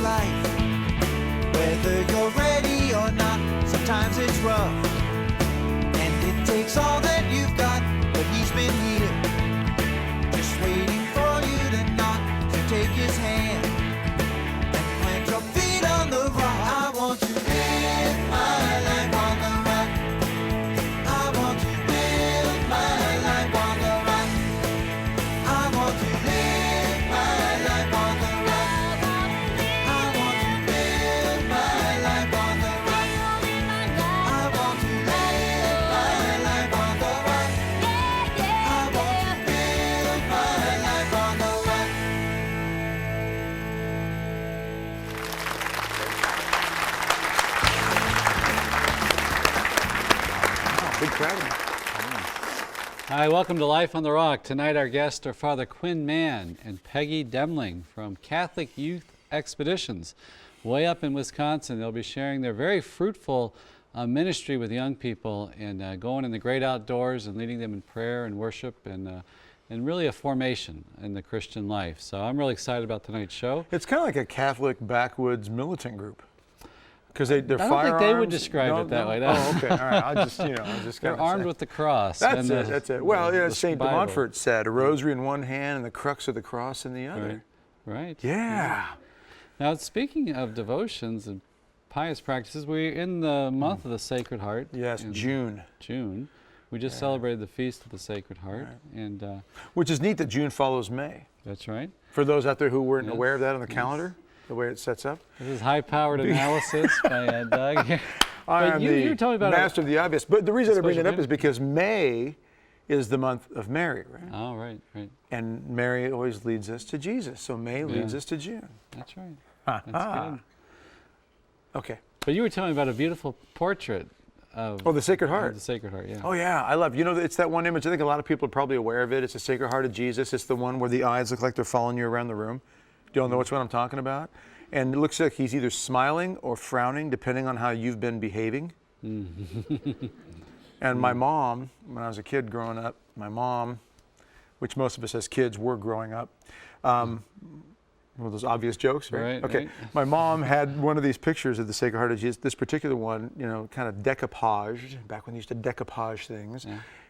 life. Whether you're ready or not, sometimes it's rough. And it takes all that you've got, but he's been here, just waiting for you to knock, to take his hand and plant your feet on the rock. I want to live my life on the rock. I want to live my life on the rock. I want to live my life on the rock. I want to live my life on the rock. I want to live my life on the rock. I want to live my life on the rock. Big crowd. Hi, welcome to Life on the Rock. Tonight our guests are Father Quinn Mann and Peggy Duemling from Catholic Youth Expeditions, way up in Wisconsin. They'll be sharing their very fruitful ministry with young people and going in the great outdoors and leading them in prayer and worship and really a formation in the Christian life. So I'm really excited about tonight's show. It's kind of like a Catholic backwoods militant group. Because they're firearms. I don't think they would describe it that way. No. Oh, okay. All right. I just, I was just They're armed with the cross. That's it. That's it. Well, the St. de Bible. Montfort said, a rosary in one hand and the crux of the cross in the other. Right. Yeah. Now, speaking of devotions and pious practices, we're in the month of the Sacred Heart. Yes, June. June. We just celebrated the Feast of the Sacred Heart. Right. And which is neat that June follows May. that's right. For those out there who weren't aware of that on the calendar, the way it sets up. This is high-powered analysis by Doug here. I am you told me about master of the obvious. But the reason I bring it up special is because May is the month of Mary, right? Oh, right. And Mary always leads us to Jesus. So May leads us to June. That's right. That's good. Okay. But you were telling me about a beautiful portrait of the Sacred Heart. of the Sacred Heart, yeah. Oh yeah, I love. It's that one image. I think a lot of people are probably aware of it. It's the Sacred Heart of Jesus. It's the one where the eyes look like they're following you around the room. Do you all know which one I'm talking about? And it looks like he's either smiling or frowning, depending on how you've been behaving. And my mom, when I was a kid growing up, which most of us as kids were growing up, one of those obvious jokes, right? Okay. Right. My mom had one of these pictures of the Sacred Heart of Jesus, this particular one, kind of decoupaged, back when they used to decoupage things,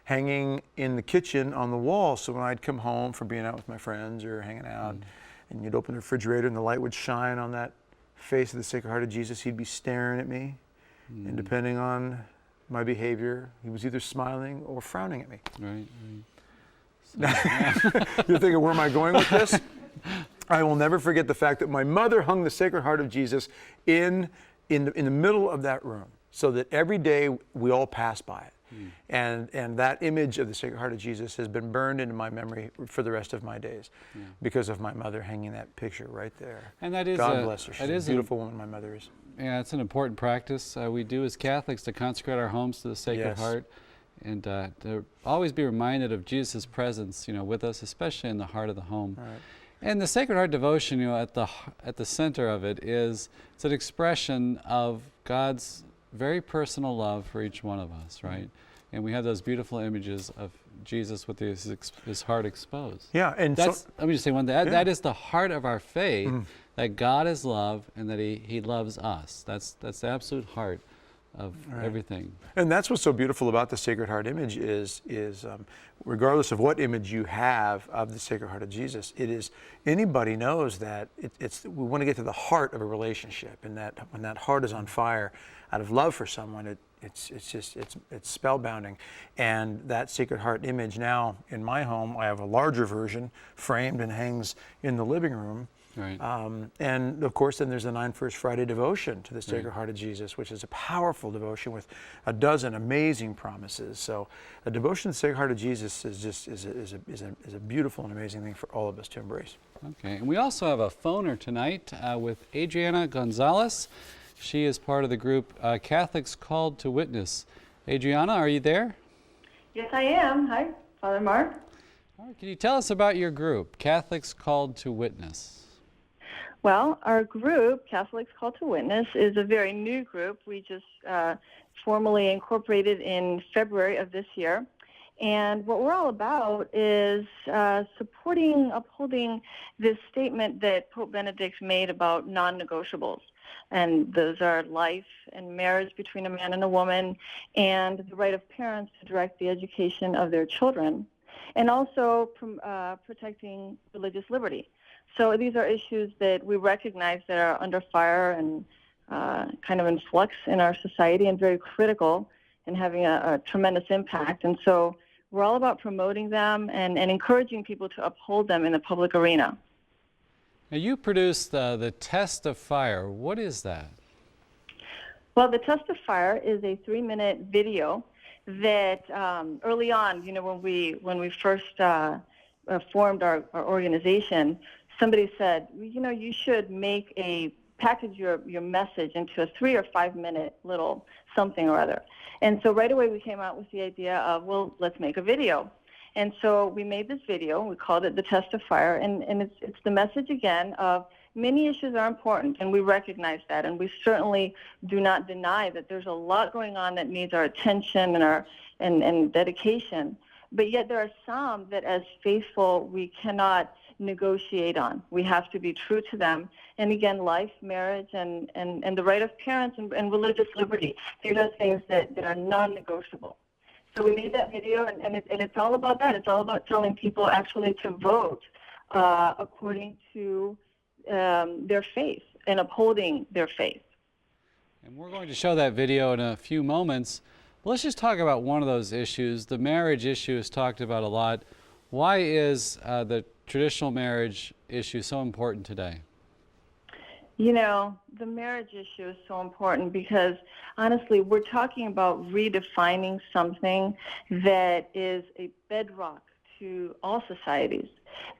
hanging in the kitchen on the wall. So when I'd come home from being out with my friends or hanging out, and you'd open the refrigerator and the light would shine on that face of the Sacred Heart of Jesus, he'd be staring at me. And depending on my behavior, he was either smiling or frowning at me. Right. So, You're thinking, where am I going with this? I will never forget the fact that my mother hung the Sacred Heart of Jesus in the middle of that room, so that every day we all pass by it. And that image of the Sacred Heart of Jesus has been burned into my memory for the rest of my days because of my mother hanging that picture right there. And that is God bless her. She's a beautiful woman, my mother is. Yeah, it's an important practice we do as Catholics to consecrate our homes to the Sacred Heart and to always be reminded of Jesus' presence, with us, especially in the heart of the home. Right. And the Sacred Heart devotion, at the center of it it's an expression of God's very personal love for each one of us, right? And we have those beautiful images of Jesus with his heart exposed. Yeah, and let me just say one thing. That is the heart of our faith, that God is love and that He loves us. That's the absolute heart of everything. And that's what's so beautiful about the Sacred Heart image is regardless of what image you have of the Sacred Heart of Jesus, anybody knows that we want to get to the heart of a relationship, and that when that heart is on fire out of love for someone, it's spellbinding. And that Sacred Heart image now in my home, I have a larger version framed and hangs in the living room. Right. And of course, then there's the 9 First Friday devotion to the Sacred Heart of Jesus, which is a powerful devotion with a dozen amazing promises. So, a devotion to the Sacred Heart of Jesus is a beautiful and amazing thing for all of us to embrace. Okay, and we also have a phoner tonight with Adriana Gonzalez. She is part of the group Catholics Called to Witness. Adriana, are you there? Yes, I am. Hi, Father Mark. All right, can you tell us about your group, Catholics Called to Witness? Well, our group, Catholics Called to Witness, is a very new group. We just formally incorporated in February of this year. And what we're all about is supporting, upholding this statement that Pope Benedict made about non-negotiables. And those are life and marriage between a man and a woman, and the right of parents to direct the education of their children, and also protecting religious liberty. So these are issues that we recognize that are under fire and kind of in flux in our society and very critical and having a tremendous impact. And so we're all about promoting them and encouraging people to uphold them in the public arena. Now, you produced the Test of Fire. What is that? Well, the Test of Fire is a 3-minute video that early on, when we first formed our organization, somebody said, you should package your message into a 3 or 5 minute little something or other. And so right away we came out with the idea of, well, let's make a video. And so we made this video, we called it the Test of Fire, and it's the message again of many issues are important, and we recognize that, and we certainly do not deny that there's a lot going on that needs our attention and our and dedication. But yet there are some that as faithful we cannot negotiate on. We have to be true to them. And again, life, marriage, and the right of parents and religious liberty. These are things that are non-negotiable. So we made that video, and it's all about that. It's all about telling people actually to vote according to their faith and upholding their faith. And we're going to show that video in a few moments. But let's just talk about one of those issues. The marriage issue is talked about a lot. Why is the traditional marriage issue so important today? The marriage issue is so important because, honestly, we're talking about redefining something that is a bedrock to all societies,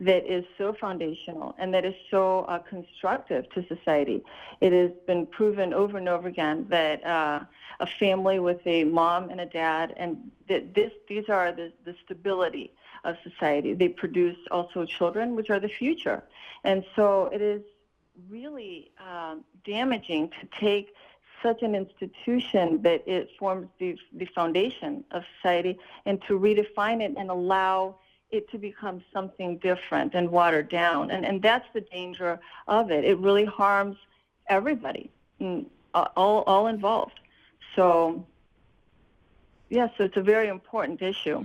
that is so foundational and that is so constructive to society. It has been proven over and over again that a family with a mom and a dad, and these are the stability of society. They produce also children, which are the future. And so it is really damaging to take such an institution that it forms the foundation of society and to redefine it and allow it to become something different and watered down. And that's the danger of it. It really harms everybody, all involved. So, yeah, so it's a very important issue.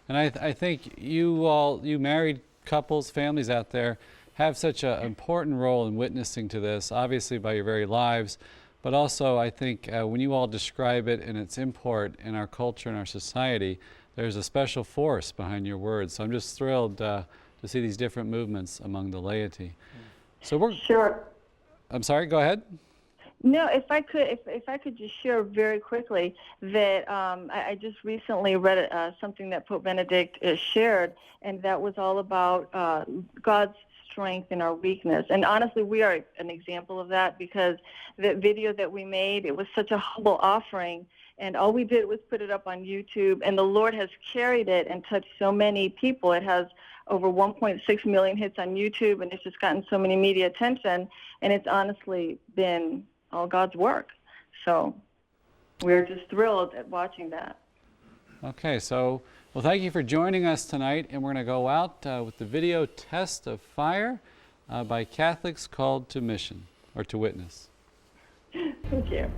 And I think you married couples, families out there, have such an important role in witnessing to this, obviously by your very lives, but also I think when you all describe it and its import in our culture and our society, there's a special force behind your words. So I'm just thrilled to see these different movements among the laity. So we're Sure. I'm sorry, go ahead. No, if I could just share very quickly that I just recently read something that Pope Benedict shared, and that was all about God's strength in our weakness. And honestly, we are an example of that because the video that we made, it was such a humble offering, and all we did was put it up on YouTube, and the Lord has carried it and touched so many people. It has over 1.6 million hits on YouTube, and it's just gotten so many media attention, and it's honestly been all God's work. So we're just thrilled at watching that. Okay, so well, thank you for joining us tonight, and we're going to go out with the video Test of Fire by Catholics Called to Mission, or to Witness. Thank you.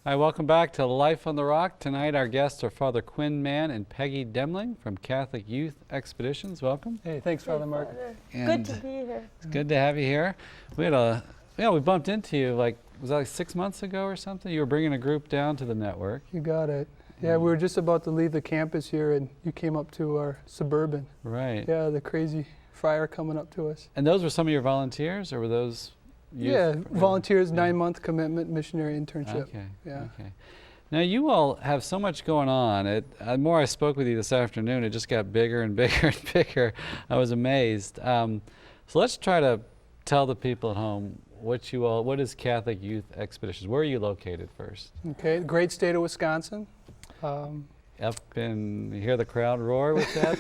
Hi, welcome back to Life on the Rock. Tonight our guests are Father Quinn Mann and Peggy Duemling from Catholic Youth Expeditions. Welcome. Hey, thanks, Father Mark. And Good to be here. It's good to have you here. We had we bumped into you was that like 6 months ago or something? You were bringing a group down to the network. You got it. Yeah, we were just about to leave the campus here, and you came up to our Suburban. Right. Yeah, the crazy friar coming up to us. And those were some of your volunteers, or were those youth? Yeah, volunteers, 9-month commitment, missionary internship. Okay. Yeah. Okay. Now you all have so much going on. The more I spoke with you this afternoon, it just got bigger and bigger and bigger. I was amazed. So let's try to tell the people at home what is Catholic Youth Expeditions? Where are you located first? Okay, great state of Wisconsin. Up in, you hear the crowd roar with that?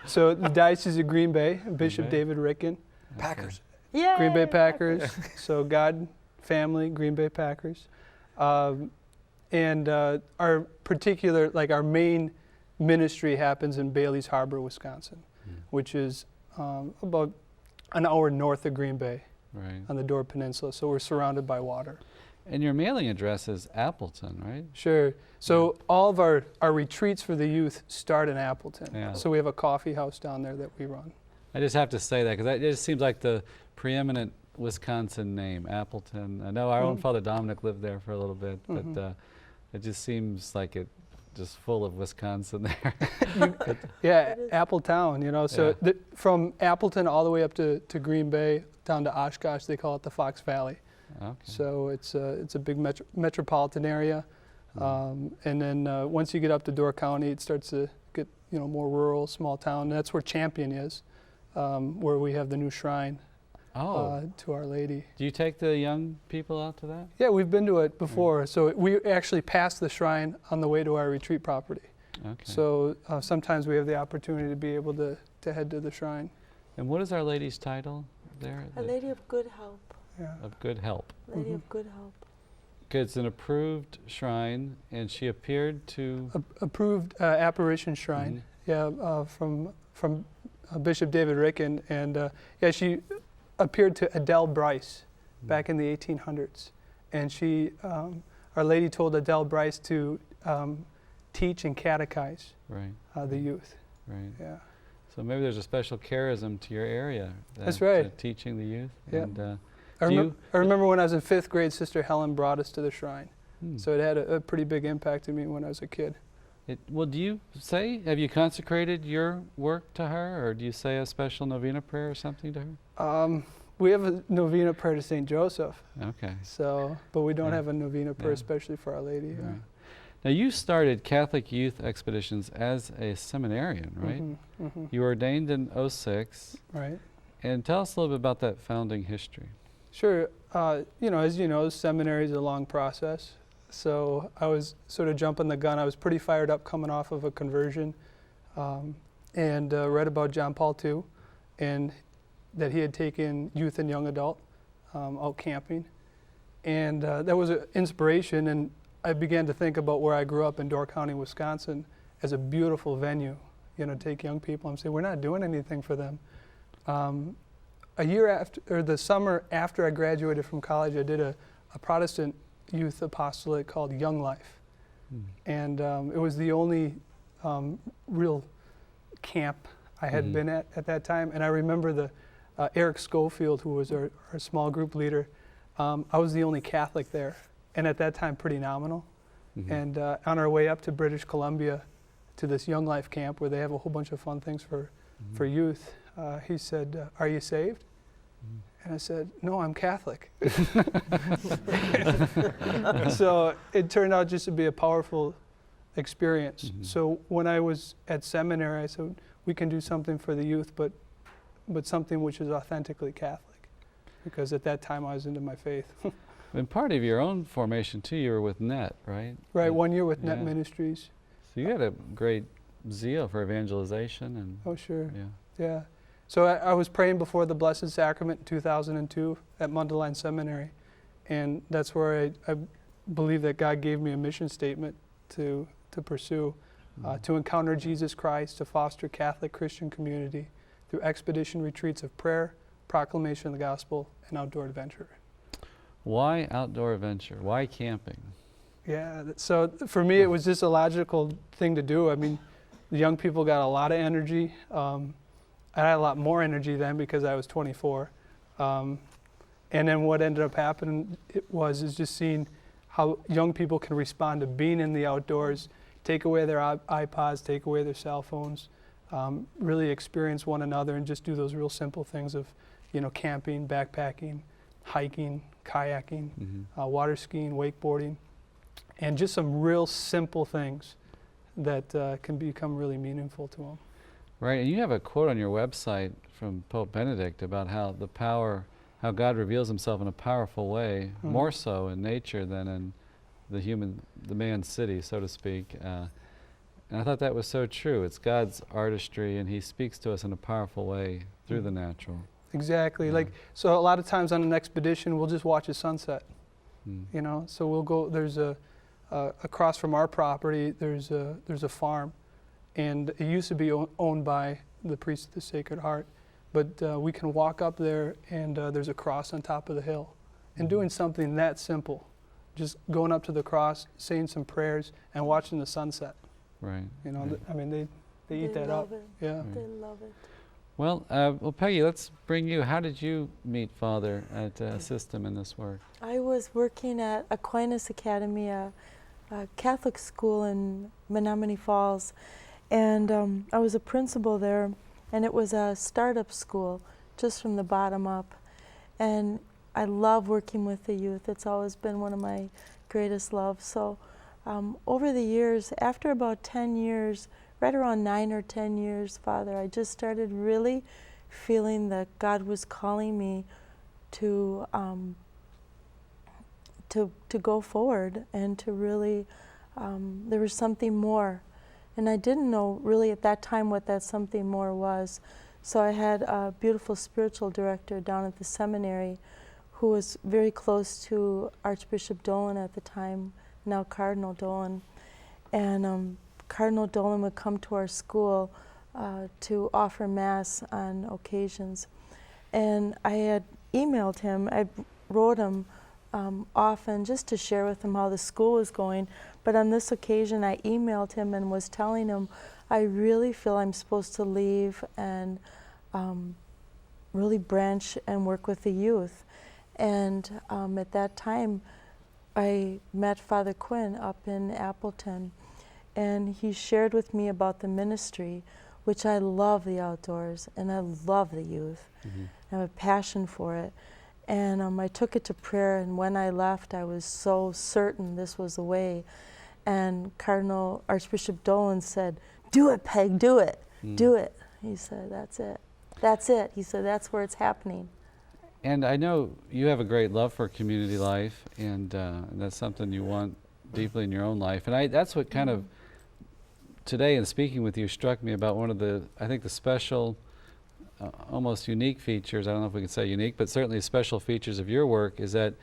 So the Diocese of Green Bay, Bishop Okay. David Ricken. Packers. Yay! Green Bay Packers. So God, family, Green Bay Packers. And our particular, like our main ministry happens in Bailey's Harbor, Wisconsin, which is about an hour north of Green Bay Right. on the Door Peninsula. So we're surrounded by water. And your mailing address is Appleton, right? Sure. So all of our retreats for the youth start in Appleton. Yeah. So we have a coffee house down there that we run. I just have to say that because it just seems like the preeminent Wisconsin name, Appleton. I know our own Father Dominic lived there for a little bit, but it just seems like it just full of Wisconsin there. Yeah, Appletown, you know. So Yeah. from Appleton all the way up to Green Bay, down to Oshkosh, they call it the Fox Valley. Okay. So it's a big metropolitan area. And then once you get up to Door County, it starts to get more rural, small town. And that's where Champion is, where we have the new shrine to Our Lady. Do you take the young people out to that? Yeah, we've been to it before. So we actually passed the shrine on the way to our retreat property. Okay. So sometimes we have the opportunity to be able to head to the shrine. And what is Our Lady's title there? A Lady of Good Help. Yeah. Of Good Help. Lady of Good Help. It's an approved shrine, and she appeared to. Approved apparition shrine. Yeah, from Bishop David Ricken, and yeah, she appeared to Adele Bryce back in the 1800s, and she, Our Lady told Adele Bryce to teach and catechize Right. the youth. Right. Yeah. So maybe there's a special charism to your area. That's right. Teaching the youth. Yeah. And, I you- remember when I was in 5th grade, Sister Helen brought us to the shrine, Hmm. so it had a pretty big impact on me when I was a kid. Well, do you have you consecrated your work to her, or do you say a special novena prayer or something to her? We have a novena prayer to St. Joseph, Okay. so, but we don't Yeah. have a novena prayer Yeah. especially for Our Lady. Yeah. Right. Now, you started Catholic Youth Expeditions as a seminarian, right? Mm-hmm. You were ordained in 06, Right. and tell us a little bit about that founding history. Sure. As you know, seminary is a long process. So I was sort of jumping the gun. I was pretty fired up coming off of a conversion, and read about John Paul II, and that he had taken youth and young adult out camping, and that was an inspiration. And I began to think about where I grew up in Door County, Wisconsin, as a beautiful venue. Take young people and say we're not doing anything for them. A year after, or the summer after I graduated from college, I did a Protestant youth apostolate called Young Life. And it was the only real camp I had been at that time. And I remember the Eric Schofield, who was our small group leader. I was the only Catholic there, and at that time pretty nominal. And on our way up to British Columbia to this Young Life camp where they have a whole bunch of fun things for youth, he said, "Are you saved?" And I said, "No, I'm Catholic." So it turned out just to be a powerful experience. So when I was at seminary, I said, we can do something for the youth, but something which is authentically Catholic. Because at that time I was into my faith. And part of your own formation too, you were with NET, right? Right, 1 year with Net Yeah. Ministries. So you had a great zeal for evangelization, and Oh, sure. yeah. Yeah. So I was praying before the Blessed Sacrament in 2002 at Mundelein Seminary. And that's where I believe that God gave me a mission statement to pursue, to encounter Jesus Christ, to foster Catholic Christian community through expedition retreats of prayer, proclamation of the gospel, and outdoor adventure. Why outdoor adventure? Why camping? Yeah, so for me, it was just a logical thing to do. I mean, the young people got a lot of energy. I had a lot more energy then because I was 24. And then what ended up happening is just seeing how young people can respond to being in the outdoors, take away their iPods, take away their cell phones, really experience one another and just do those real simple things of, camping, backpacking, hiking, kayaking, water skiing, wakeboarding, and just some real simple things that can become really meaningful to them. Right, and you have a quote on your website from Pope Benedict about how how God reveals himself in a powerful way, more so in nature than in the man's city, so to speak. And I thought that was so true. It's God's artistry, and he speaks to us in a powerful way through the natural. Exactly. So a lot of times on an expedition, we'll just watch a sunset. So we'll go. There's across from our property. There's a farm, and it used to be owned by the priest of the Sacred Heart, but we can walk up there, and there's a cross on top of the hill, and doing something that simple, just going up to the cross, saying some prayers, and watching the sunset. Right. I mean, they eat that up. It. Yeah. They love it. Well, Peggy, let's bring you. How did you meet Father to assist him in this work? I was working at Aquinas Academy, a Catholic school in Menominee Falls, and I was a principal there, and it was a startup school, just from the bottom up. And I love working with the youth. It's always been one of my greatest loves. So over the years, after about 10 years, right around 9 or 10 years, Father, I just started really feeling that God was calling me to go forward and to really, there was something more. And I didn't know really at that time what that something more was. So I had a beautiful spiritual director down at the seminary who was very close to Archbishop Dolan at the time, now Cardinal Dolan. And Cardinal Dolan would come to our school to offer Mass on occasions. And I had emailed him, I wrote him often just to share with him how the school was going. But on this occasion, I emailed him and was telling him, I really feel I'm supposed to leave and really branch and work with the youth. And at that time, I met Father Quinn up in Appleton, and he shared with me about the ministry, which I love the outdoors, and I love the youth. I have a passion for it. And I took it to prayer, and when I left, I was so certain this was the way. And Archbishop Dolan said, do it, Peg, do it, do it. He said, that's it. That's it. He said, that's where it's happening. And I know you have a great love for community life, and that's something you want deeply in your own life. And that's what kind of, today in speaking with you, struck me about one of the, I think the special, almost unique features, I don't know if we can say unique, but certainly special features of your work is that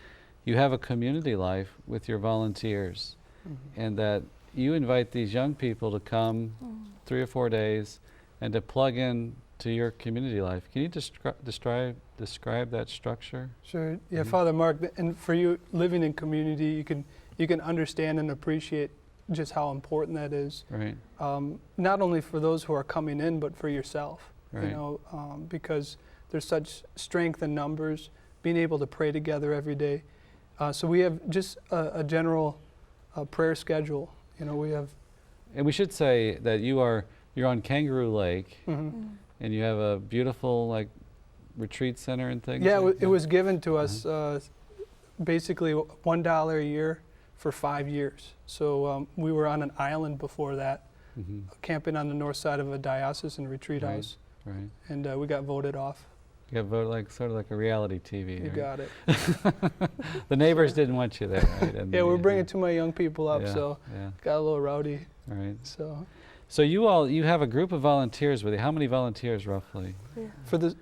you have a community life with your volunteers, and that you invite these young people to come 3 or 4 days and to plug in to your community life. Can you describe that structure? Sure. Yeah, Father Mark, and for you living in community, you can understand and appreciate just how important that is. Right. Not only for those who are coming in, but for yourself. Right. Because there's such strength in numbers, being able to pray together every day. So we have just a general prayer schedule. We have. And we should say that you're on Kangaroo Lake, and you have a beautiful retreat center and things. Yeah, it was given to us basically $1 a year for 5 years. So we were on an island before that, camping on the north side of a diocesan retreat house. Right. And we got voted off. You got voted sort of like a reality TV. You got it. The neighbors didn't want you there, right? And yeah, we're bringing too many young people up, so got a little rowdy. Right. So you have a group of volunteers with you. How many volunteers roughly? Yeah.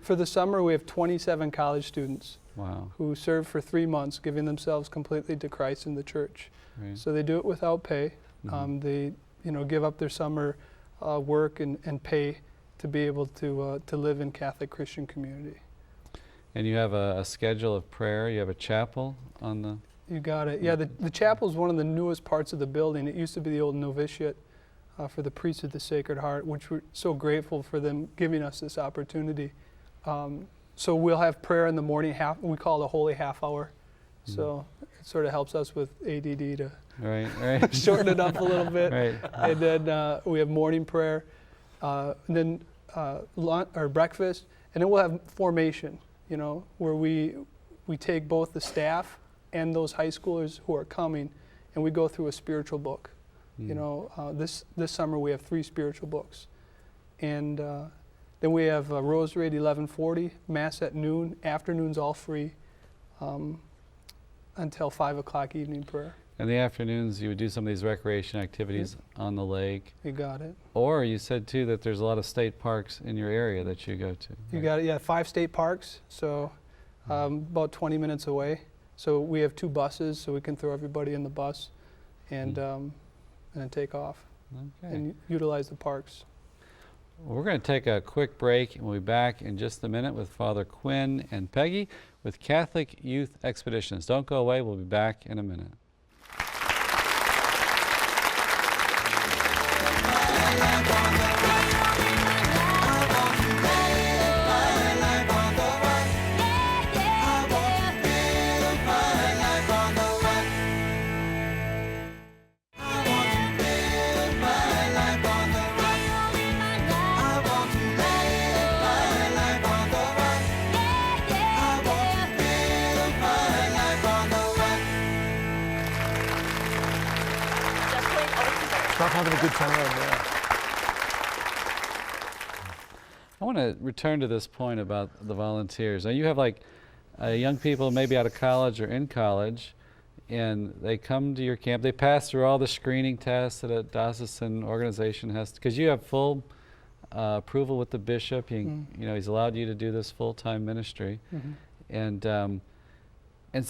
For the summer, we have 27 college students. Wow. Who serve for 3 months, giving themselves completely to Christ and the church. Right. So they do it without pay. They give up their summer work and pay to be able to live in Catholic Christian community. And you have a schedule of prayer. You have a chapel on the... You got it. Yeah, the chapel is one of the newest parts of the building. It used to be the old novitiate for the priests of the Sacred Heart, which we're so grateful for them giving us this opportunity. So we'll have prayer in the morning, we call it a holy half hour. So it sort of helps us with ADD to right. shorten it up a little bit. Right. And then we have morning prayer, and then lunch or breakfast, and then we'll have formation, you know, where we take both the staff and those high schoolers who are coming, and we go through a spiritual book. You know, this summer we have 3 spiritual books. And then we have Rosary at 11:40, Mass at noon, afternoon's all free, until 5 o'clock evening prayer. In the afternoons, you would do some of these recreation activities on the lake. You got it. Or you said, too, that there's a lot of state parks in your area that you go to. You got it, yeah, 5 state parks, so about 20 minutes away. So we have 2 buses, so we can throw everybody in the bus and then take off and utilize the parks. Well, we're going to take a quick break, and we'll be back in just a minute with Father Quinn and Peggy with Catholic Youth Expeditions. Don't go away. We'll be back in a minute. Stop having a good time, yeah. I want to return to this point about the volunteers. Now, you have like young people maybe out of college or in college, and they come to your camp. They pass through all the screening tests that a diocesan organization has, because you have full approval with the bishop. You know, he's allowed you to do this full-time ministry. And so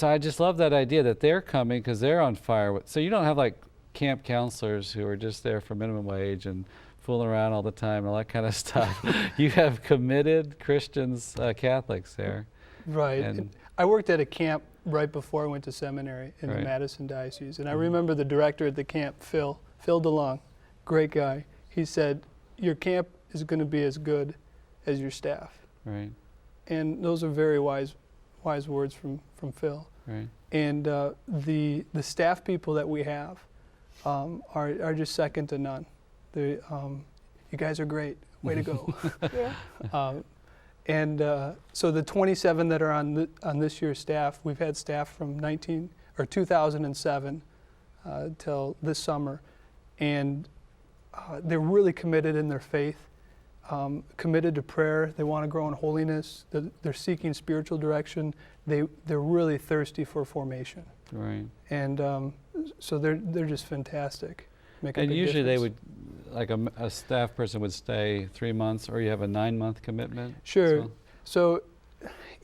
I just love that idea that they're coming because they're on fire. So you don't have like camp counselors who are just there for minimum wage and fooling around all the time and all that kind of stuff. You have committed Christians, Catholics there. Right. And I worked at a camp right before I went to seminary in the Madison Diocese. And I remember the director at the camp, Phil DeLong, great guy. He said, your camp is going to be as good as your staff. Right. And those are very wise words from Phil. Right. And the staff people that we have are just second to none. You guys are great. Way to go. So the 27 that are on this year's staff, we've had staff from 2007 till this summer, and they're really committed in their faith, committed to prayer. They want to grow in holiness. They're seeking spiritual direction. They're really thirsty for formation. Right. And so they're just fantastic. Make a and big usually difference. they would, like a staff person would stay 3 months, or you have a 9-month commitment? Sure. So,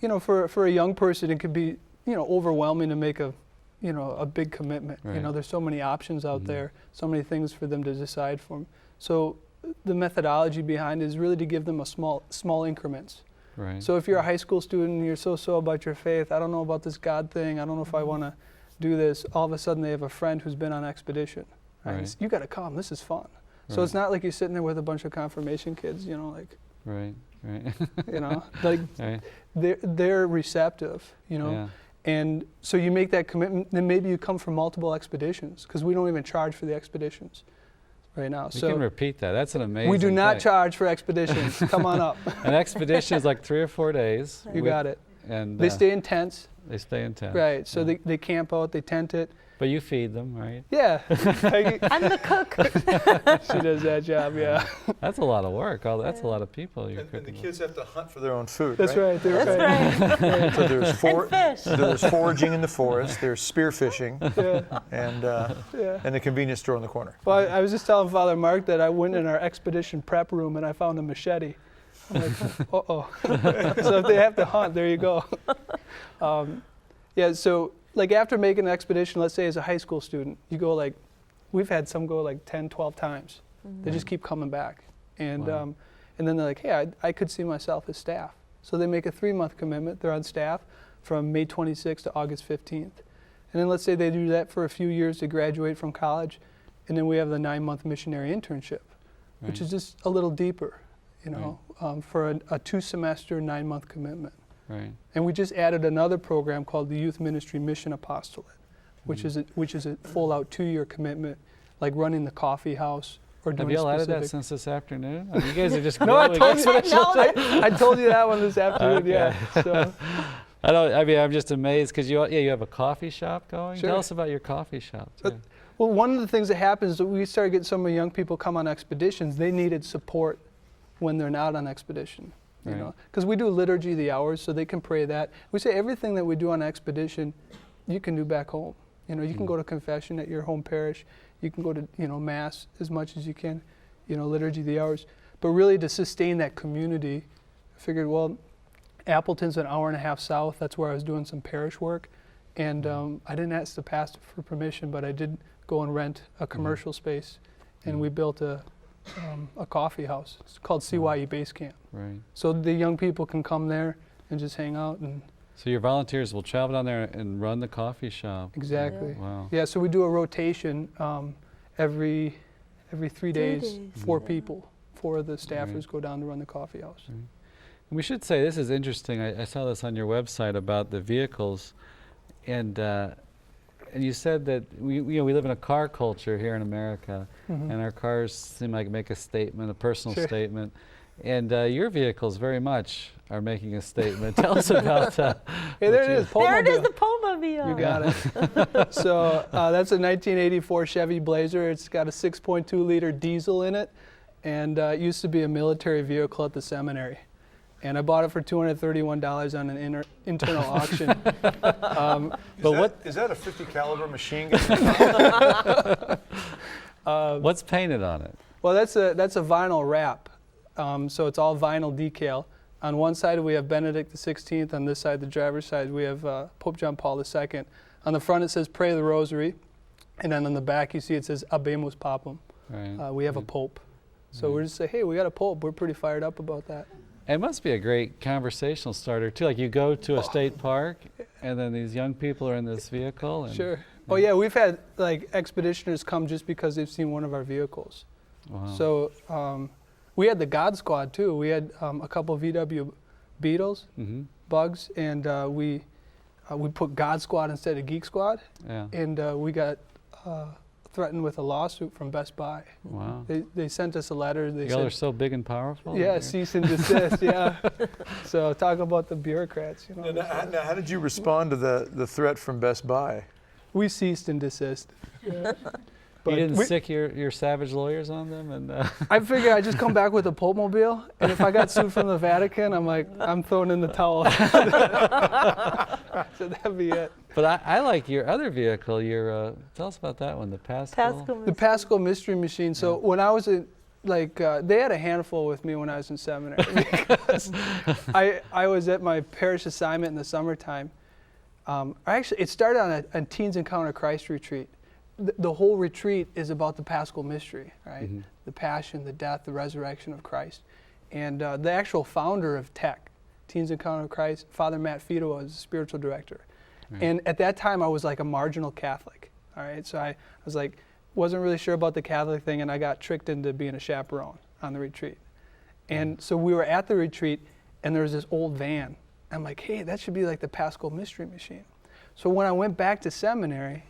you know, for a young person, it could be, you know, overwhelming to make a big commitment. Right. You know, there's so many options out there, so many things for them to decide from. So the methodology behind it is really to give them a small increments. Right. So if you're a high school student and you're so about your faith, I don't know about this God thing, I don't know if I want to do this, all of a sudden they have a friend who's been on expedition. Right. You got to come, this is fun. So it's not like you're sitting there with a bunch of confirmation kids, you know, like. Right. You know, like they're receptive, you know. Yeah. And so you make that commitment, then maybe you come from multiple expeditions, because we don't even charge for the expeditions right now. You can repeat that. That's an amazing We do not thing. charge for expeditions. Come on up. An expedition is like 3 or 4 days. You got it. And they stay in tents. They stay in tents. Right. So they camp out, they tent it. But you feed them, right? Yeah. I'm the cook. She does that job, yeah. That's a lot of work. That's a lot lot of people. And the kids have to hunt for their own food, That's right. That's right. So there's fish. there's foraging in the forest, there's spearfishing, and the convenience store in the corner. Well, I was just telling Father Mark that I went in our expedition prep room and I found a machete. I'm like, uh-oh. So if they have to hunt, there you go. So like after making an expedition, let's say as a high school student, you go like, we've had some go like 10, 12 times. They just keep coming back. And and then they're like, hey, I could see myself as staff. So they make a 3-month commitment. They're on staff from May 26th to August 15th. And then let's say they do that for a few years to graduate from college, and then we have the 9-month missionary internship, which is just a little deeper, you know, for a 2-semester, 9-month commitment. Right. And we just added another program called the Youth Ministry Mission Apostolate, which is a full-out 2-year commitment, like running the coffee house or doing Have you all added specific. that since this afternoon? I mean, you guys are just No, I growing told you. exponentially. I told you that one this afternoon. Okay. Yeah. So, I mean, I'm just amazed because you have a coffee shop going. Sure. Tell us about your coffee shop. Too. well, one of the things that happens is that we started getting some of the young people come on expeditions. They needed support when they're not on expedition. You know, because we do liturgy of the hours, so they can pray that. We say everything that we do on expedition, you can do back home. You know, you can go to confession at your home parish. You can go to, you know, mass as much as you can, you know, liturgy of the hours. But really to sustain that community, I figured, well, Appleton's an hour and a half south. That's where I was doing some parish work. And I didn't ask the pastor for permission, but I did go and rent a commercial space. And we built a coffee house. It's called CYE Base Camp. Right. So the young people can come there and just hang out. And So your volunteers will travel down there and run the coffee shop. exactly. Wow. Yeah, so we do a rotation every 3 days, 4 people. 4 of the staffers go down to run the coffee house. And we should say, this is interesting. I saw this on your website about the vehicles, and you said that we live in a car culture here in America, and our cars seem like make a statement, a personal statement, and your vehicles very much are making a statement. Tell us about Hey, there it is. There it is, Polmobile. the Polmobile. You got it. So that's a 1984 Chevy Blazer. It's got a 6.2 liter diesel in it, and it used to be a military vehicle at the seminary. And I bought it for $231 on an internal auction. Is that a 50 caliber machine gun? What's painted on it? Well, that's a vinyl wrap. So it's all vinyl decal. On one side we have Benedict XVI. On this side, the driver's side, we have Pope John Paul II. On the front it says Pray the Rosary. And then on the back you see it says Habemus Papam. Right. We have a Pope. So we're just saying, hey, we got a Pope. We're pretty fired up about that. It must be a great conversational starter too. Like you go to a state park, and then these young people are in this vehicle. And, Sure. Oh yeah, we've had like expeditioners come just because they've seen one of our vehicles. Wow. So we had the God Squad too. We had a couple of VW Beetles, Bugs, and we put God Squad instead of Geek Squad. Yeah. And we got threatened with a lawsuit from Best Buy. Wow. They sent us a letter. They Y'all are said, so big and powerful. yeah, here. cease and desist. Yeah. So talk about the bureaucrats. You know. Now, how did you respond to the threat from Best Buy? We ceased and desist. Yeah. You didn't we- sick your savage lawyers on them, and I figured I'd just come back with a Polmobile, and if I got sued from the Vatican, I'm like, I'm throwing in the towel. So that'd be it. But I like your other vehicle. Your tell us about that one, the Paschal. The Paschal Mystery Machine. So when I was in, they had a handful with me when I was in seminary because I was at my parish assignment in the summertime. It started on a Teens Encounter Christ retreat. The whole retreat is about the Paschal Mystery, right? The passion, the death, the resurrection of Christ. And the actual founder of TEC, Teens Encounter Christ, Father Matt Fido, was the spiritual director. Right. And at that time, I was like a marginal Catholic, all right? So I was like, wasn't really sure about the Catholic thing, and I got tricked into being a chaperone on the retreat. And so we were at the retreat, and there was this old van. I'm like, hey, that should be like the Paschal Mystery Machine. So when I went back to seminary,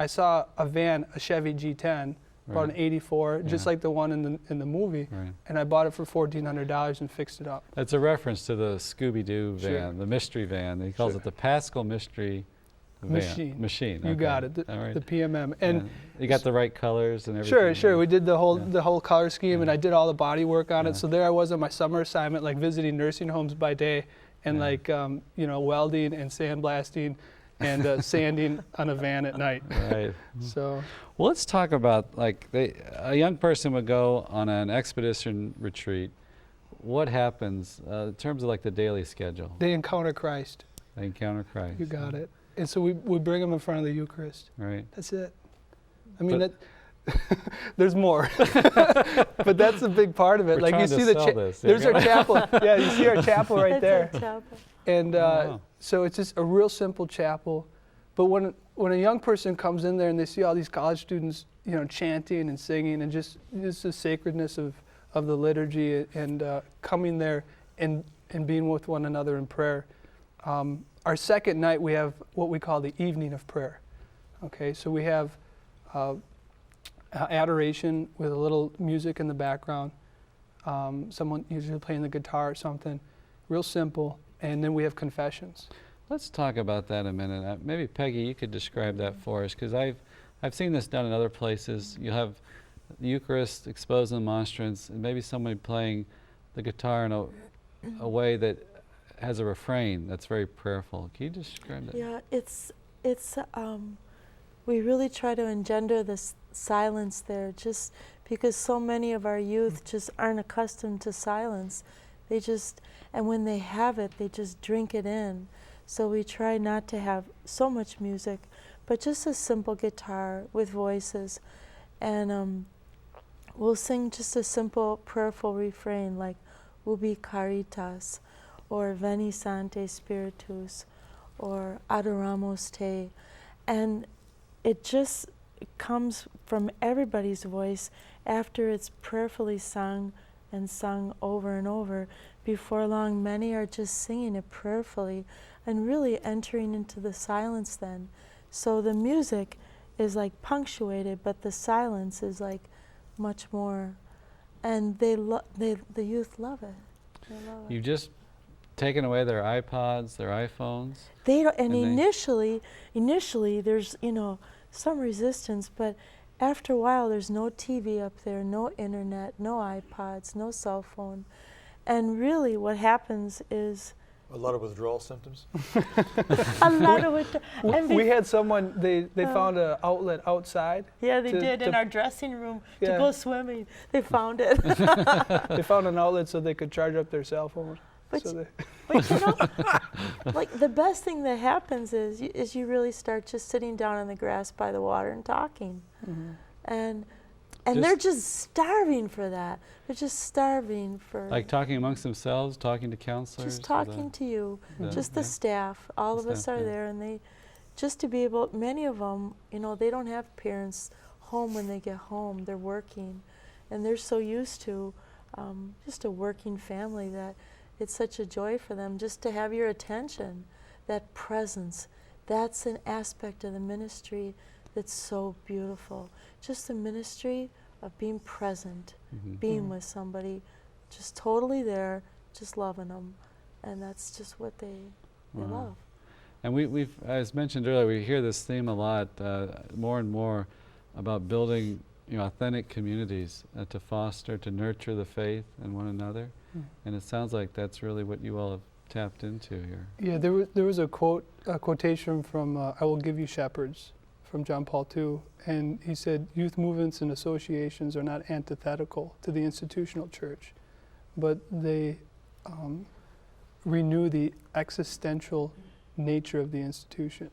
I saw a van, a Chevy G10, about an 84, just like the one in the movie, and I bought it for $1,400 and fixed it up. That's a reference to the Scooby-Doo van, the mystery van. He calls it the Paschal Mystery Van. Machine. You got it, the PMM. And you got the right colors and everything. Sure. We did the whole color scheme, and I did all the body work on it. So there I was on my summer assignment, like visiting nursing homes by day, and welding and sandblasting and sanding on a van at night. Right. So. Well, let's talk about a young person would go on an expedition retreat. What happens in terms of like the daily schedule? They encounter Christ. They encounter Christ. You got it. And so we bring them in front of the Eucharist. Right. That's it. I mean, There's more, but that's a big part of it. We're like you trying to see sell this. there's Yeah. our chapel. Yeah, you see our chapel right there. That's our chapel. And wow. so it's just a real simple chapel. But when a young person comes in there and they see all these college students, chanting and singing, and just the sacredness of the liturgy, and coming there and being with one another in prayer. Our second night we have what we call the evening of prayer. Okay, so we have adoration with a little music in the background. Someone usually playing the guitar or something, real simple. And then we have confessions. Let's talk about that a minute. Maybe Peggy, you could describe that for us, because I've seen this done in other places. You have the Eucharist exposed in the monstrance, and maybe somebody playing the guitar in a way that has a refrain that's very prayerful. Can you describe that? Yeah, it's we really try to engender this silence there, just because so many of our youth just aren't accustomed to silence. They just, and when they have it, they just drink it in. So we try not to have so much music, but just a simple guitar with voices. And we'll sing just a simple prayerful refrain like Ubi Caritas, or Veni Sancte Spiritus, or Adoramos Te. And it just comes from everybody's voice after it's prayerfully sung and sung over and over. Before long, many are just singing it prayerfully and really entering into the silence then. So the music is like punctuated, but the silence is like much more. And the youth love it. They love it. You've just taken away their iPods, their iPhones. They don't, and initially there's some resistance, but after a while there's no TV up there, no internet, no iPods, no cell phone, and really what happens is A lot of withdrawal symptoms? a lot of it. We had someone, they found an outlet outside. Yeah, they did in our dressing room to go swimming. They found it. They found an outlet so they could charge up their cell phone. But, So like the best thing that happens is you really start just sitting down in the grass by the water and talking, and they're just starving for that. They're just starving for Like talking amongst themselves, talking to counselors. just talking to you, just the staff. All of us staff, are yeah. there, and they just to be able. Many of them, they don't have parents home when they get home. They're working, and they're so used to just a working family that it's such a joy for them just to have your attention, that presence. That's an aspect of the ministry that's so beautiful. Just the ministry of being present, being with somebody, just totally there, just loving them. And that's just what they love. And we've, as mentioned earlier, we hear this theme a lot, more and more, about building authentic communities to foster, to nurture the faith in one another. And it sounds like that's really what you all have tapped into here. Yeah, there was a quotation from I Will Give You Shepherds from John Paul II, and he said, youth movements and associations are not antithetical to the institutional church, but they renew the existential nature of the institution.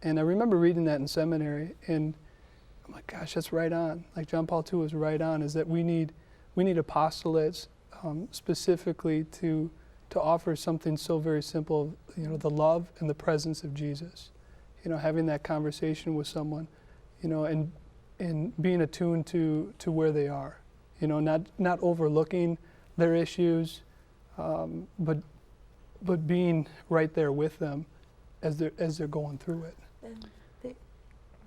And I remember reading that in seminary, and I'm like, gosh, that's right on. Like John Paul II was right on, is that we need apostolates specifically to offer something so very simple, the love and the presence of Jesus. Having that conversation with someone, and being attuned to where they are, not overlooking their issues, but being right there with them as they're going through it. And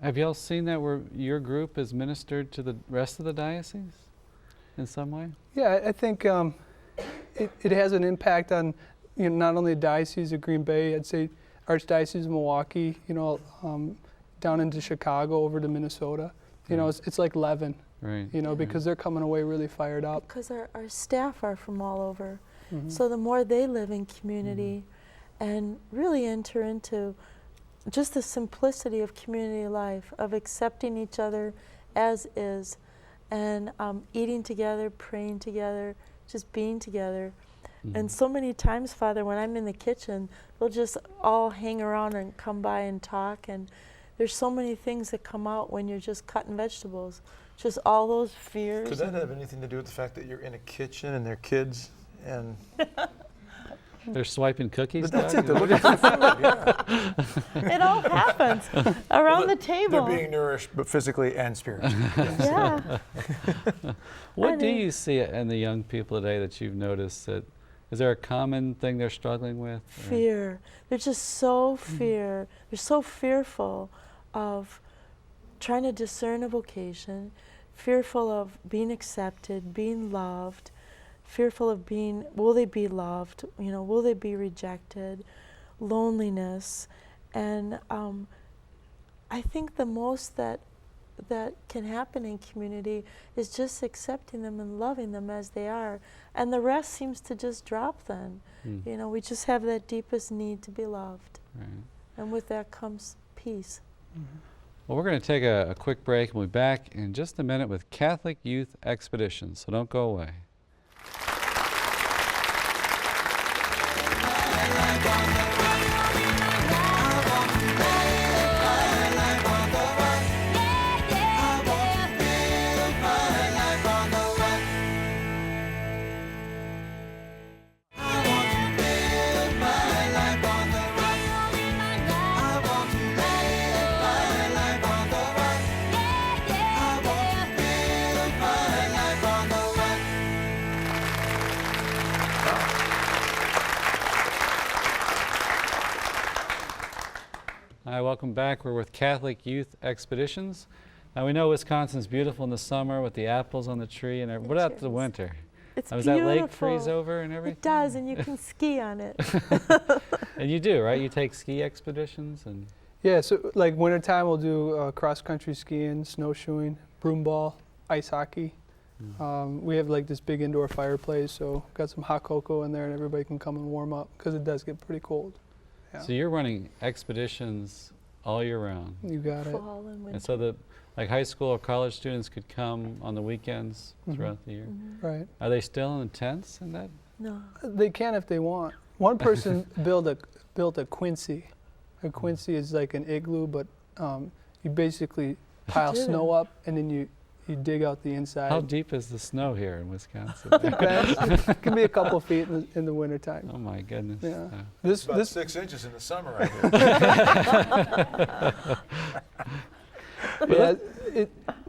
Have y'all seen that where your group has ministered to the rest of the diocese in some way? Yeah, I think it has an impact on not only the Diocese of Green Bay, I'd say Archdiocese of Milwaukee, down into Chicago, over to Minnesota. It's like leaven, Right. because they're coming away really fired up. because our staff are from all over. So the more they live in community and really enter into just the simplicity of community life, of accepting each other as is, and eating together, praying together, just being together. And so many times, Father, when I'm in the kitchen, they'll just all hang around and come by and talk, and there's so many things that come out when you're just cutting vegetables. Just all those fears. Could that have anything to do with the fact that you're in a kitchen and they're kids and They're swiping cookies. But that's Doug? it. They're looking for food. Yeah. It all happens around the table. They're being nourished, but physically and spiritually. Yeah. What do you see in the young people today that you've noticed that? Is there a common thing they're struggling with? or- Fear. They're just so They're so fearful of trying to discern a vocation, fearful of being accepted, being loved, fearful of being, will they be loved? You know, will they be rejected? Loneliness, and I think the most that can happen in community is just accepting them and loving them as they are, and the rest seems to just drop then. You know, we just have that deepest need to be loved, Right. and with that comes peace. Well, we're going to take a quick break and we'll be back in just a minute with Catholic Youth Expeditions, so don't go away. Hi, welcome back. We're with Catholic Youth Expeditions. Now we know Wisconsin's beautiful in the summer with the apples on the tree and everything. What about the winter? It's Does beautiful. that lake freeze over and everything? It does, and you can ski on it. And you do, right? You take ski expeditions and Yeah, so like wintertime we'll do cross-country skiing, snowshoeing, broomball, ice hockey. We have like this big indoor fireplace, so got some hot cocoa in there and everybody can come and warm up because it does get pretty cold. Yeah. so you're running expeditions all year round. You got it. Fall and winter. And so the like high school or college students could come on the weekends Mhm. throughout the year. Right. Are they still in tents in that? No. They can if they want. One person built a Quincy. A Quincy is like an igloo, but you basically pile did snow it. up and then you dig out the inside. How deep is the snow here in Wisconsin? Depends. It can be a couple feet in the wintertime. Oh my goodness. Yeah. Oh. This About this 6 inches in the summer, I hear. yeah,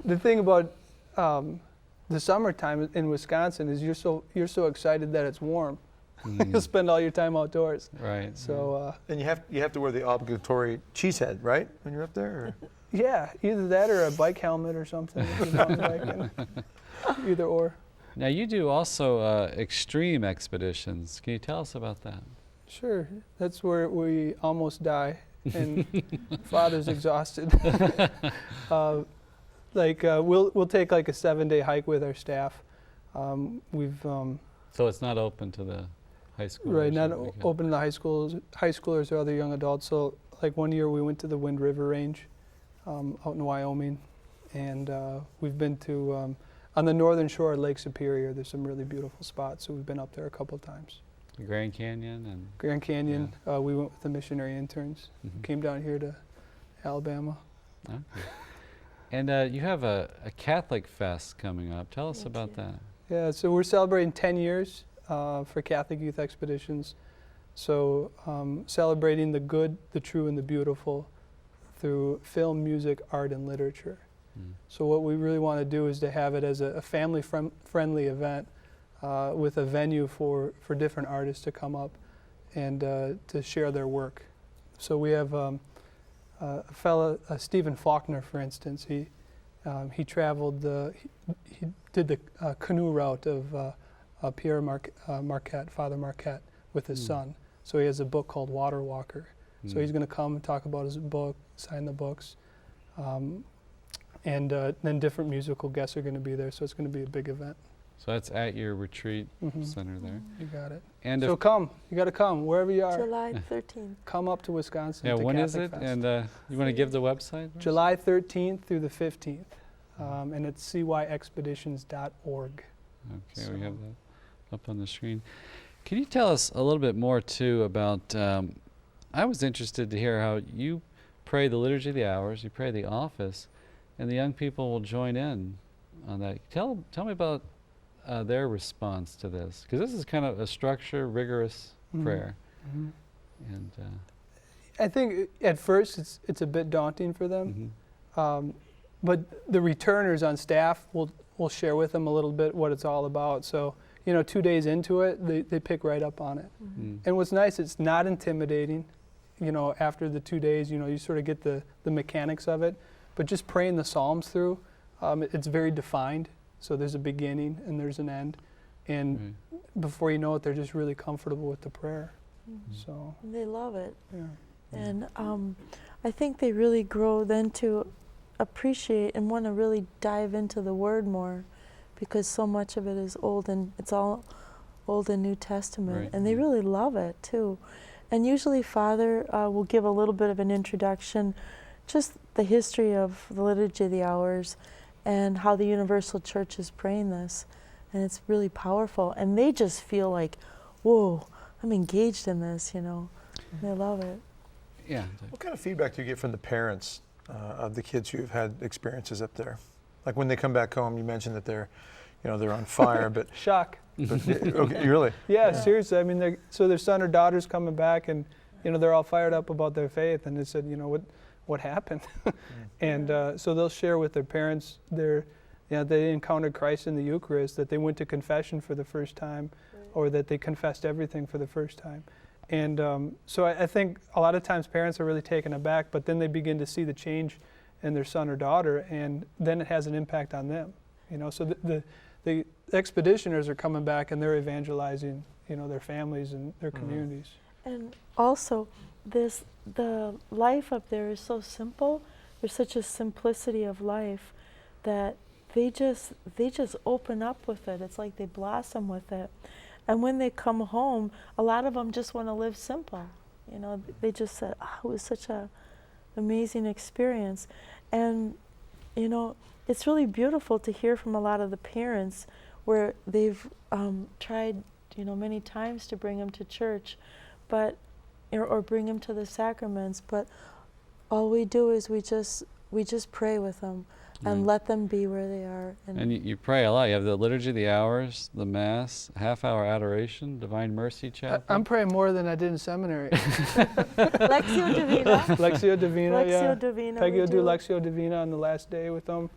the thing about the summertime in Wisconsin is you're so excited that it's warm. You'll spend all your time outdoors. Right. So And you have to wear the obligatory cheese head, right, when you're up there? Or? yeah, either that or a bike helmet or something. If you're mountain biking. Either or. Now you do also extreme expeditions. Can you tell us about that? Sure, that's where we almost die and Father's exhausted. We'll take like a 7-day hike with our staff. So it's not open to the high school. Right, not open to the high schoolers or other young adults. So like one year we went to the Wind River Range out in Wyoming, and we've been to on the northern shore of Lake Superior. There's some really beautiful spots, so we've been up there a couple times. The Grand Canyon and Grand Canyon, we went with the missionary interns. Mhm. Came down here to Alabama. Okay. And you have a Catholic Fest coming up. Tell us Thank about you. that. Yeah, so we're celebrating 10 years for Catholic Youth Expeditions. So celebrating the good, the true, and the beautiful through film, music, art, and literature. So what we really want to do is to have it as a family-friendly event with a venue for different artists to come up and to share their work. So we have a fellow, Stephen Faulkner, for instance. He traveled, he did the canoe route of Pierre Marquette, Father Marquette, with his son. So he has a book called Water Walker. So he's going to come and talk about his book, sign the books. And then different musical guests are going to be there, so it's going to be a big event. So that's at your retreat center there. You got it. And So come, you got to come, wherever you are. July 13th. Come up to Wisconsin. yeah, to when is Catholic it? Fest. And you want to give the website? first? July 13th through the 15th, and it's cyexpeditions.org. Okay, we have that up on the screen. Can you tell us a little bit more too about? I was interested to hear how you pray the Liturgy of the Hours, you pray the office, and the young people will join in on that. Tell me about their response to this, because this is kind of a structured, rigorous prayer. And I think at first it's a bit daunting for them, but the returners on staff will share with them a little bit what it's all about. So 2 days into it, they pick right up on it. And what's nice, it's not intimidating. After the 2 days, you sort of get the mechanics of it. But just praying the Psalms through, it's very defined. So there's a beginning and there's an end. And before you know it, they're just really comfortable with the prayer. So They love it. yeah. And I think they really grow then to appreciate and want to really dive into the Word more, because so much of it is old, and it's all Old and New Testament. Right. And they really love it too. And usually Father will give a little bit of an introduction, just the history of the Liturgy of the Hours and how the Universal Church is praying this. And it's really powerful. And they just feel like, whoa, I'm engaged in this, They love it. yeah. What kind of feedback do you get from the parents of the kids who've had experiences up there? Like when they come back home, you mentioned that they're on fire, but Shock. okay, really? Yeah, seriously. I mean, so their son or daughter's coming back, and they're all fired up about their faith, and they said, what happened? And so they'll share with their parents they encountered Christ in the Eucharist, that they went to confession for the first time, or that they confessed everything for the first time. And so I think a lot of times parents are really taken aback, but then they begin to see the change in their son or daughter, and then it has an impact on them. So the expeditioners are coming back and they're evangelizing, their families and their communities. And also, the life up there is so simple. There's such a simplicity of life that they just open up with it. It's like they blossom with it. And when they come home, a lot of them just want to live simple. They just said, it was such a amazing experience. And, it's really beautiful to hear from a lot of the parents where they've tried, many times to bring them to church, but or bring them to the sacraments. But all we do is we just pray with them and let them be where they are. And you pray a lot. You have the Liturgy of the Hours, the Mass, half-hour adoration, Divine Mercy Chapel. I'm praying more than I did in seminary. Lectio Divina. Lectio Divina, yeah. Lectio Divina. Peggy we will do Lectio Divina on the last day with them.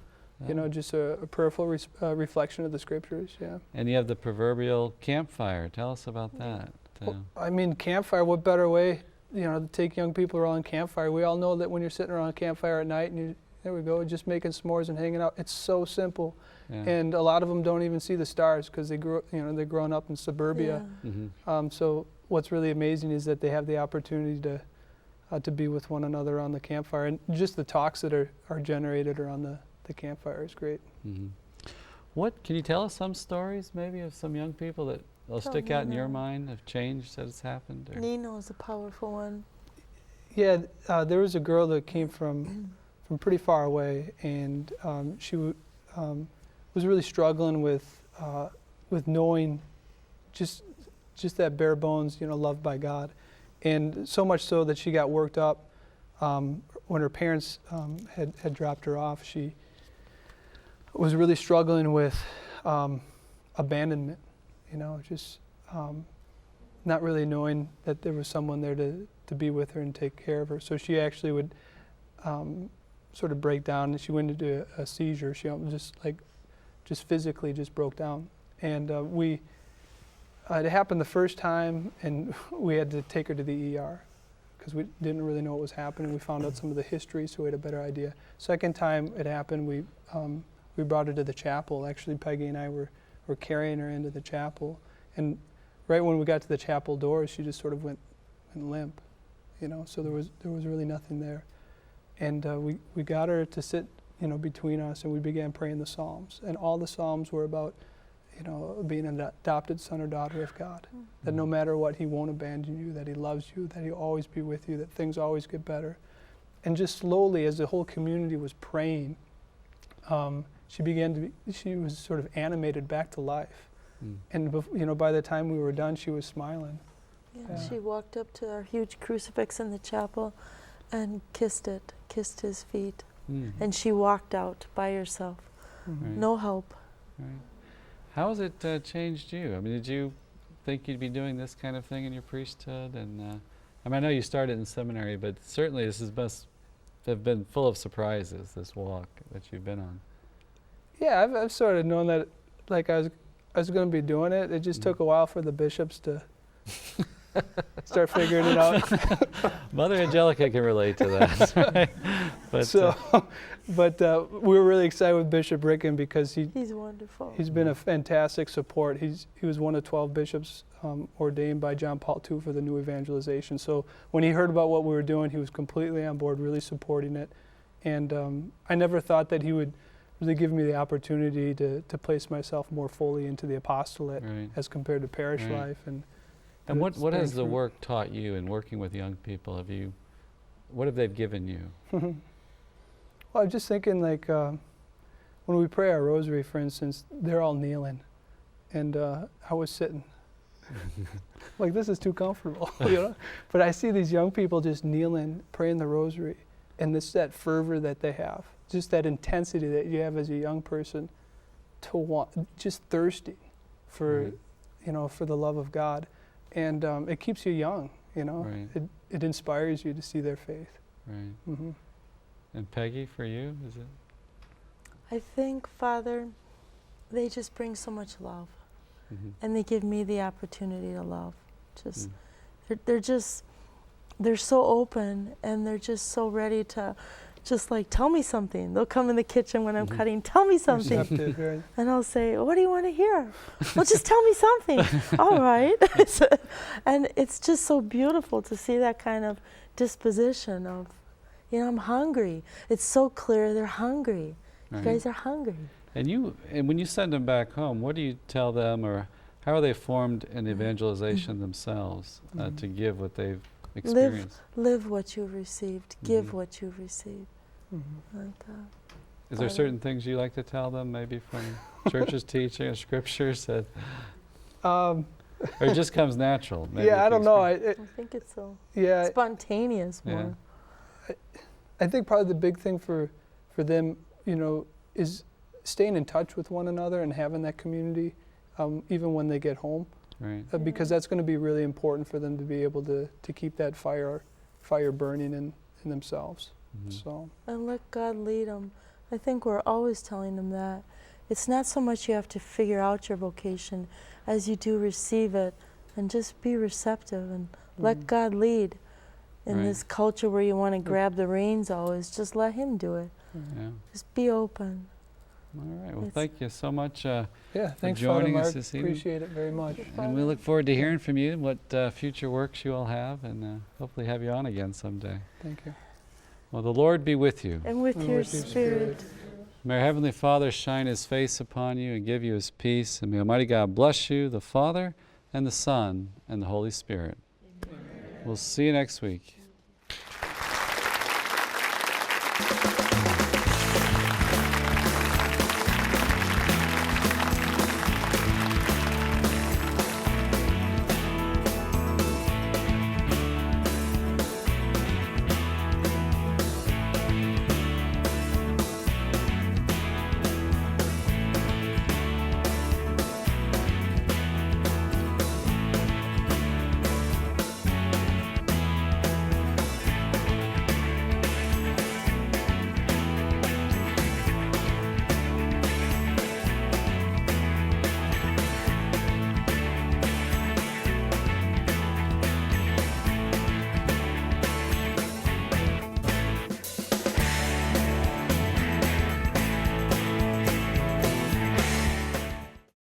Just a prayerful reflection of the Scriptures, yeah. And you have the proverbial campfire. Tell us about that. Well, I mean, campfire, what better way, to take young people around campfire? We all know that when you're sitting around a campfire at night and there we go, just making s'mores and hanging out. It's so simple. Yeah. And a lot of them don't even see the stars because they're growing up in suburbia. Yeah. So what's really amazing is that they have the opportunity to be with one another on the campfire. And just the talks that are generated around the campfire is great. What, can you tell us some stories maybe of some young people that will stick out in your mind of change that has happened? Or? Nino is a powerful one. Yeah, there was a girl that came from pretty far away, and she was really struggling with knowing just that bare bones, loved by God, and so much so that she got worked up when her parents had dropped her off. She was really struggling with abandonment, just not really knowing that there was someone there to be with her and take care of her. So she actually would sort of break down, and she went into a seizure. She just physically just broke down. And it happened the first time, and we had to take her to the ER because we didn't really know what was happening. We found out some of the history, so we had a better idea. Second time it happened, we brought her to the chapel. Actually, Peggy and I were carrying her into the chapel, and right when we got to the chapel doors, she just sort of went limp, so there was really nothing there. And we got her to sit, between us, and we began praying the Psalms. And all the Psalms were about, being an adopted son or daughter of God. That no matter what, He won't abandon you, that He loves you, that He'll always be with you, that things always get better. And just slowly, as the whole community was praying, she was sort of animated back to life. And by the time we were done, she was smiling. Yeah. She walked up to our huge crucifix in the chapel, and kissed his feet. Mhm. And she walked out by herself. Right. No help. Right. How has it changed you? I mean, did you think you'd be doing this kind of thing in your priesthood? And I mean, I know you started in seminary, but certainly this must have been full of surprises, this walk that you've been on. Yeah, I've sort of known that, like I was going to be doing it. It just took a while for the bishops to start figuring it out. Mother Angelica can relate to that. Right? But, So, but we were really excited with Bishop Ricken because He's wonderful. he's been a fantastic support. He was one of 12 bishops ordained by John Paul II for the new evangelization. So when he heard about what we were doing, he was completely on board, really supporting it. And I never thought that he would really give me the opportunity to place myself more fully into the apostolate Right. as compared to parish Right. life. And what it's has bearing the fruit. work taught you in working with young people? What have they given you? Well, I'm just thinking, like, when we pray our rosary, for instance, they're all kneeling, and I was sitting. Like, this is too comfortable, you know? But I see these young people just kneeling, praying the rosary, and that fervor that they have, just that intensity that you have as a young person to want, just thirsty for, Right. you know, for the love of God. And it keeps you young, you know? Right. It inspires you to see their faith. Right. Mm-hmm. And Peggy, for you, is it? I think, Father, they just bring so much love. Mm-hmm. And they give me the opportunity to love. Just Mm. they're so open, and they're just so ready to just like tell me something. They'll come in the kitchen when I'm Mhm. cutting, tell me something. Receptive, right? And I'll say, what do you want to hear? Well, just tell me something. All right. And it's just so beautiful to see that kind of disposition of, you know, I'm hungry. It's so clear they're hungry. Right. You guys are hungry. And when you send them back home, what do you tell them, or how are they formed in evangelization themselves to give what they've experienced? Live what you've received. Give Mhm. what you've received. Mm-hmm. And, Is there Father. certain things you like to tell them, maybe from church's teaching or scriptures, that, Um, or it just comes natural? Maybe yeah, I if you don't know. experience- I think it's so Yeah, spontaneous Yeah. more. I think probably the big thing for them, you know, is staying in touch with one another and having that community, even when they get home, Right. because that's going to be really important for them to be able to keep that fire burning in themselves. Mhm. So, And let God lead them. I think we're always telling them that. It's not so much you have to figure out your vocation as you do receive it, and just be receptive and let God lead. In Right. this culture where you want to grab the reins always, just let Him do it. Yeah. Just be open. All right. Well, It's- thank you so much. yeah, thanks, Father joining us Mark. this evening. Appreciate it very much. And we look forward to hearing from you, what future works you all have, and hopefully have you on again someday. Thank you. Well, the Lord be with you. And with And your with your spirit. May our Heavenly Father shine His face upon you and give you His peace. And may Almighty God bless you, the Father, and the Son, and the Holy Spirit. We'll see you next week.